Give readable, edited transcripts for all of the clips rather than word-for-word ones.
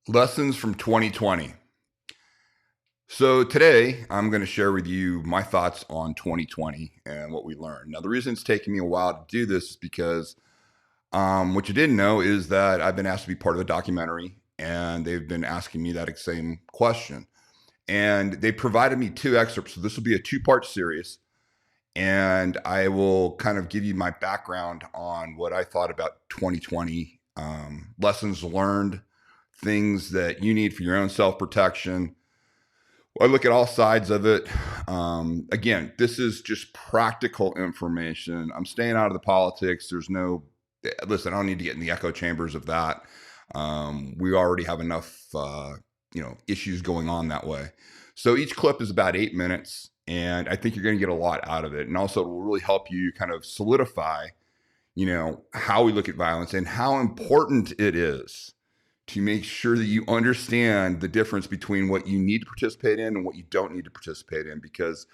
Lessons from 2020. So today I'm going to share with you my thoughts on 2020 and what we learned. Now, the reason it's taking me a while to do this is because what you didn't know is that I've been asked to be part of a documentary, and they've been asking me that same question. And they provided me two excerpts. So this will be a two-part series, and I will kind of give you my background on what I thought about 2020, lessons learned, things that you need for your own self-protection. I look at all sides of it. Again, this is just practical information. I'm staying out of the politics. Listen, I don't need to get in the echo chambers of that. We already have enough, issues going on that way. So each clip is about 8 minutes, and I think you're going to get a lot out of it. And also, it will really help you kind of solidify, how we look at violence and how important it is to make sure that you understand the difference between what you need to participate in and what you don't need to participate in, because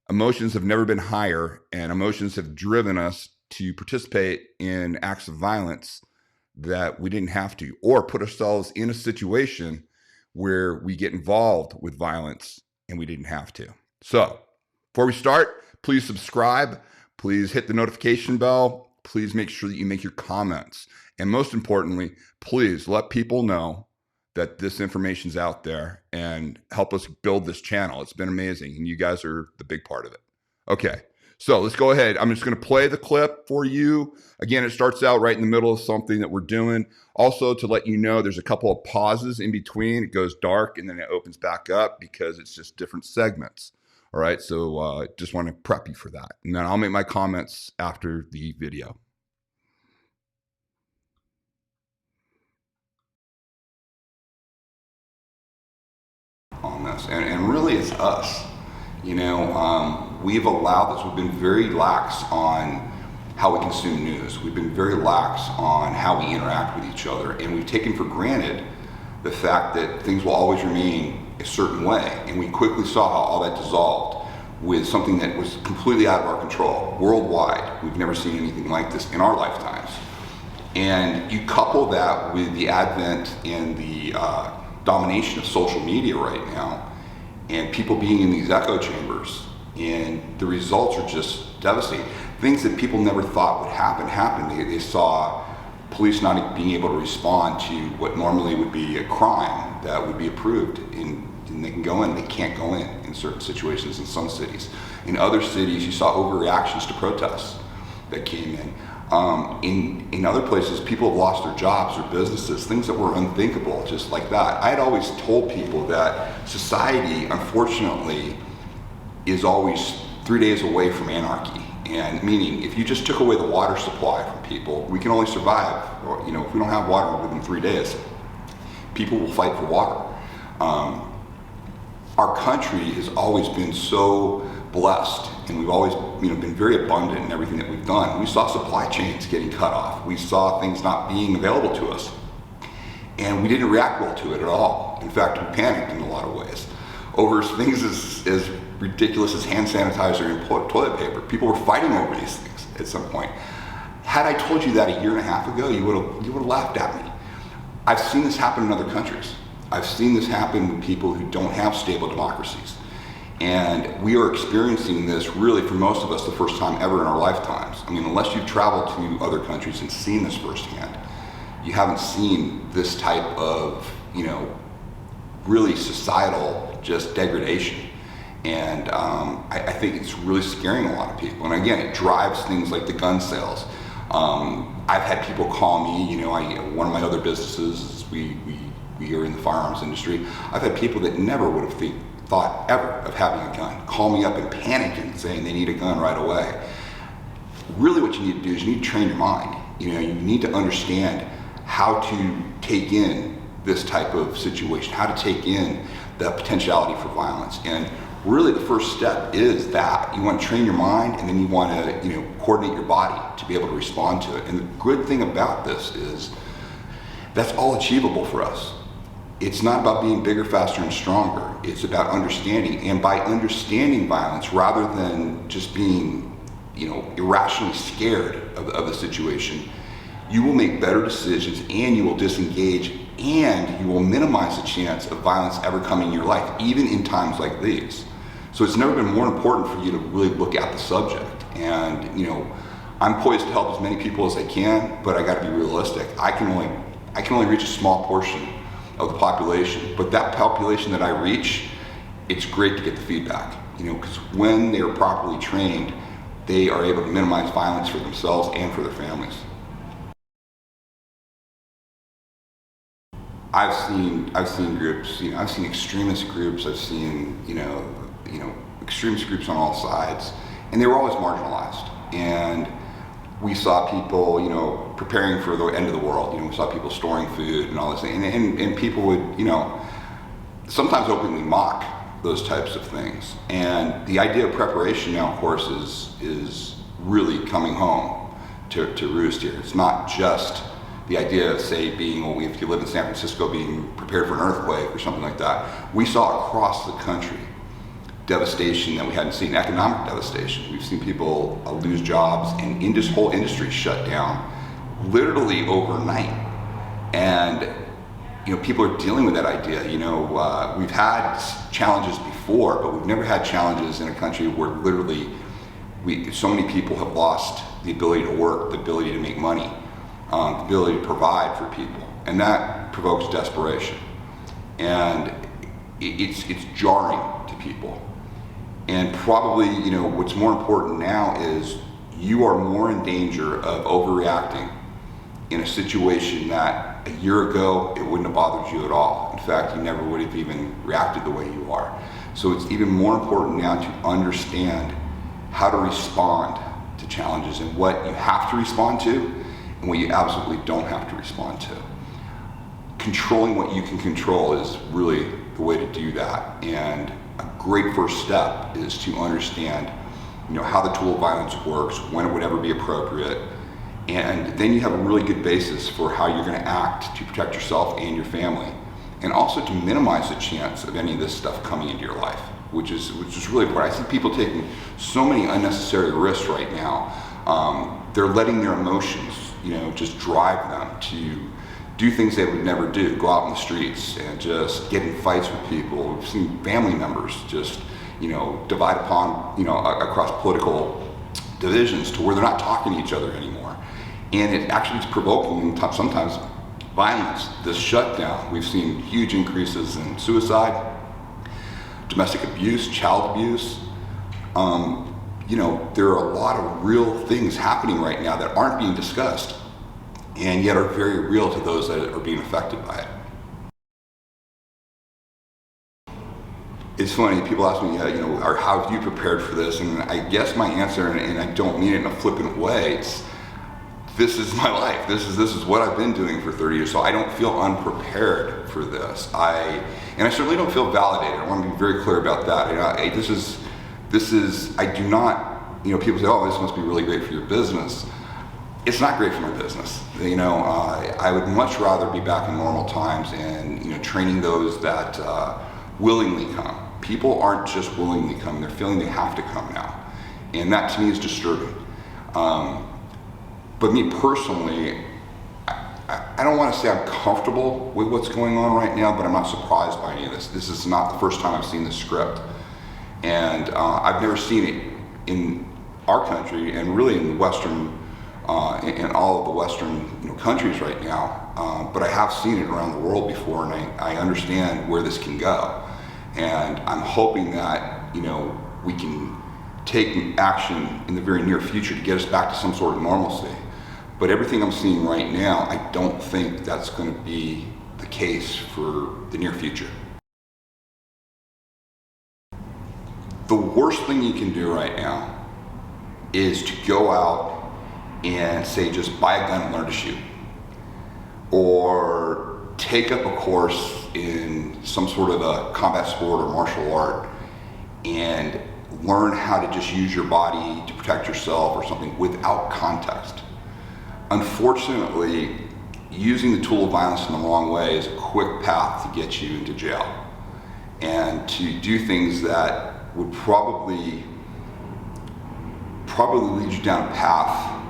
emotions have never been higher, and emotions have driven us to participate in acts of violence that we didn't have to, or put ourselves in a situation where we get involved with violence and we didn't have to. So before we start, please subscribe, please hit the notification bell, please make sure that you make your comments. And most importantly, please let people know that this information's out there and help us build this channel. It's been amazing, and you guys are the big part of it. Okay, so let's go ahead. I'm just going to play the clip for you. Again, it starts out right in the middle of something that we're doing. Also, to let you know, there's a couple of pauses in between. It goes dark, and then it opens back up because it's just different segments. All right, so just want to prep you for that. And then I'll make my comments after the video. On this, and really it's us. We've allowed this. We've been very lax on how we consume news. We've been very lax on how we interact with each other, and we've taken for granted the fact that things will always remain a certain way. And we quickly saw how all that dissolved with something that was completely out of our control worldwide. We've never seen anything like this in our lifetimes. And you couple that with the advent and the domination of social media right now, and people being in these echo chambers, and the results are just devastating. Things that people never thought would happen. They saw police not being able to respond to what normally would be a crime that would be approved, and they can go in. They can't go in certain situations in some cities. In other cities, you saw overreactions to protests that came in. In other places, people have lost their jobs or businesses, things that were unthinkable, just like that. I had always told people that society, unfortunately, is always 3 days away from anarchy. And meaning, if you just took away the water supply from people, we can only survive. Or, if we don't have water within 3 days, people will fight for water. Our country has always been so blessed, and we've always been very abundant in everything that we've done. We saw supply chains getting cut off. We saw things not being available to us, and we didn't react well to it at all. In fact, we panicked in a lot of ways over things as ridiculous as hand sanitizer and toilet paper. People were fighting over these things at some point. Had I told you that a year and a half ago, you would have laughed at me. I've seen this happen in other countries. I've seen this happen with people who don't have stable democracies. And we are experiencing this really, for most of us, the first time ever in our lifetimes. I mean, unless you've traveled to other countries and seen this firsthand, you haven't seen this type of, really societal just degradation. And I think it's really scaring a lot of people. And again, it drives things like the gun sales. I've had people call me, one of my other businesses, we are in the firearms industry. I've had people that never would have thought ever of having a gun call me up and panicking, saying they need a gun right away. Really what you need to do is you need to train your mind. You need to understand how to take in this type of situation, how to take in the potentiality for violence. And really the first step is that you want to train your mind, and then you want to coordinate your body to be able to respond to it. And the good thing about this is that's all achievable for us. It's not about being bigger, faster, and stronger. It's about understanding. And by understanding violence, rather than just being, irrationally scared of the situation, you will make better decisions, and you will disengage and you will minimize the chance of violence ever coming in your life, even in times like these. So it's never been more important for you to really look at the subject. And I'm poised to help as many people as I can, but I got to be realistic. I can only reach a small portion of the population, but that population that I reach, it's great to get the feedback. Because when they are properly trained, they are able to minimize violence for themselves and for their families. I've seen groups, I've seen extremist groups, I've seen, extremist groups on all sides, and they were always marginalized. And we saw people, preparing for the end of the world. We saw people storing food and all this, and people would, sometimes openly mock those types of things. And the idea of preparation now, of course, is really coming home to roost here. It's not just the idea of, say, if you live in San Francisco, being prepared for an earthquake or something like that. We saw across the country devastation that we hadn't seen, economic devastation. We've seen people lose jobs, and whole industries shut down literally overnight. And people are dealing with that idea. We've had challenges before, but we've never had challenges in a country where literally so many people have lost the ability to work, the ability to make money, the ability to provide for people, and that provokes desperation. And it's jarring to people. And probably, what's more important now is you are more in danger of overreacting in a situation that a year ago it wouldn't have bothered you at all. In fact, you never would have even reacted the way you are. So it's even more important now to understand how to respond to challenges and what you have to respond to and what you absolutely don't have to respond to. Controlling what you can control is really the way to do that. And a great first step is to understand, how the tool of violence works, when it would ever be appropriate, and then you have a really good basis for how you're going to act to protect yourself and your family, and also to minimize the chance of any of this stuff coming into your life, which is really important. I see people taking so many unnecessary risks right now. They're letting their emotions, just drive them to do things they would never do, go out in the streets and just get in fights with people. We've seen family members just, divide upon, across political divisions to where they're not talking to each other anymore. And it actually is provoking sometimes violence. This shutdown, we've seen huge increases in suicide, domestic abuse, child abuse. There are a lot of real things happening right now that aren't being discussed, and yet are very real to those that are being affected by it. It's funny, people ask me, or how have you prepared for this? And I guess my answer, and I don't mean it in a flippant way, this is my life. This is what I've been doing for 30 years, so I don't feel unprepared for this. And I certainly don't feel validated. I want to be very clear about that. I do not, people say, oh, this must be really great for your business. It's not great for my business. I would much rather be back in normal times and, training those that willingly come. People aren't just willingly coming, they're feeling they have to come now. And that to me is disturbing. But me personally, I don't want to say I'm comfortable with what's going on right now, but I'm not surprised by any of this. This is not the first time I've seen this script. And I've never seen it in our country and really in the Western, in all of the Western countries right now. But I have seen it around the world before, and I understand where this can go. And I'm hoping that, we can take action in the very near future to get us back to some sort of normalcy. But everything I'm seeing right now, I don't think that's going to be the case for the near future. The worst thing you can do right now is to go out and say, just buy a gun and learn to shoot. Or take up a course in some sort of a combat sport or martial art and learn how to just use your body to protect yourself or something without context. Unfortunately, using the tool of violence in the wrong way is a quick path to get you into jail and to do things that would probably lead you down a path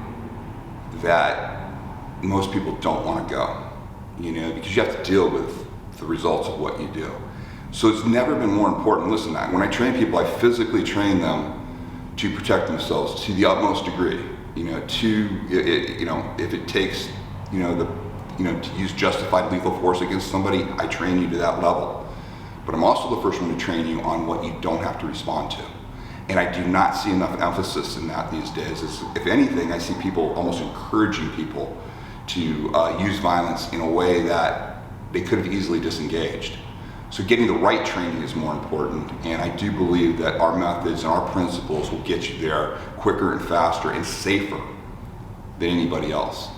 that most people don't want to go. because you have to deal with the results of what you do. So it's never been more important. Listen, when I train people, I physically train them to protect themselves to the utmost degree. If it takes, to use justified lethal force against somebody, I train you to that level. But I'm also the first one to train you on what you don't have to respond to. And I do not see enough emphasis in that these days. If anything, I see people almost encouraging people to use violence in a way that they could have easily disengaged. So getting the right training is more important, and I do believe that our methods and our principles will get you there quicker and faster and safer than anybody else.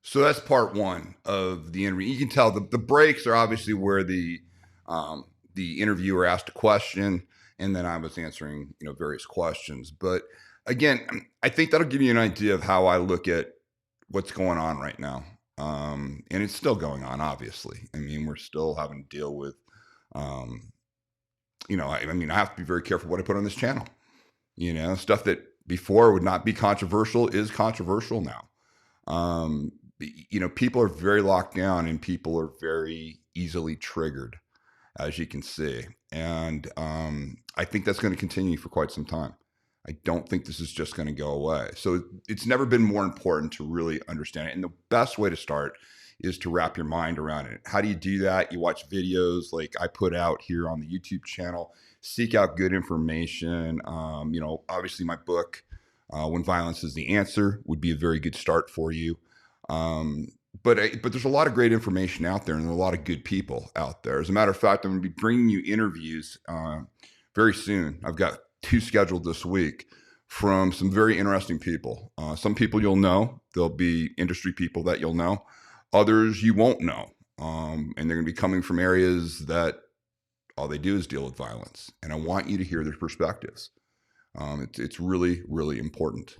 So that's part one of the interview. You can tell the breaks are obviously where the interviewer asked a question, and then I was answering various questions. But again, I think that'll give you an idea of how I look at what's going on right now. And it's still going on, obviously. I mean, we're still having to deal with, I have to be very careful what I put on this channel. Stuff that before would not be controversial is controversial now. People are very locked down and people are very easily triggered, as you can see. And I think that's going to continue for quite some time. I don't think this is just going to go away. So it's never been more important to really understand it. And the best way to start is to wrap your mind around it. How do you do that? You watch videos like I put out here on the YouTube channel, seek out good information. Obviously my book, When Violence is the Answer, would be a very good start for you. But there's a lot of great information out there and there are a lot of good people out there. As a matter of fact, I'm going to be bringing you interviews very soon. I've got 2 scheduled this week from some very interesting people. Some people you'll know. There'll be industry people that you'll know. Others you won't know. And they're going to be coming from areas that all they do is deal with violence. And I want you to hear their perspectives. It's really, really important.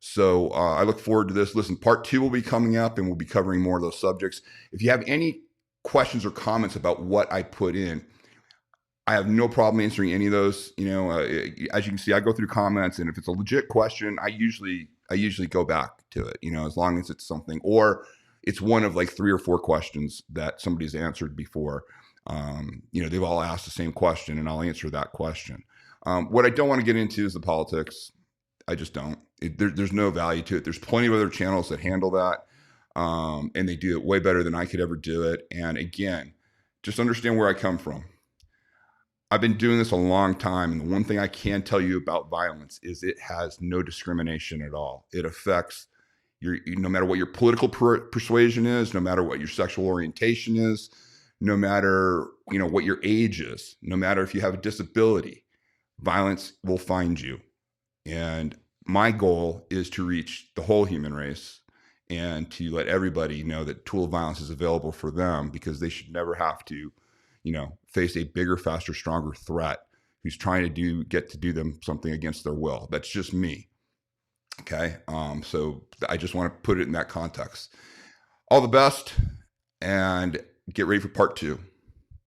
So I look forward to this. Listen, part 2 will be coming up and we'll be covering more of those subjects. If you have any questions or comments about what I put in, I have no problem answering any of those. As you can see, I go through comments, and if it's a legit question, I usually go back to it. As long as it's something, or it's one of like 3 or 4 questions that somebody's answered before. They've all asked the same question, and I'll answer that question. What I don't want to get into is the politics. I just don't. There's no value to it. There's plenty of other channels that handle that, and they do it way better than I could ever do it. And again, just understand where I come from. I've been doing this a long time, and the one thing I can tell you about violence is it has no discrimination at all. It affects no matter what your political persuasion is, no matter what your sexual orientation is, no matter what your age is, no matter if you have a disability, violence will find you. And my goal is to reach the whole human race and to let everybody know that tool of violence is available for them, because they should never have to face a bigger, faster, stronger threat who's trying to get to do them something against their will. That's just me. Okay. So I just want to put it in that context. All the best, and get ready for part 2.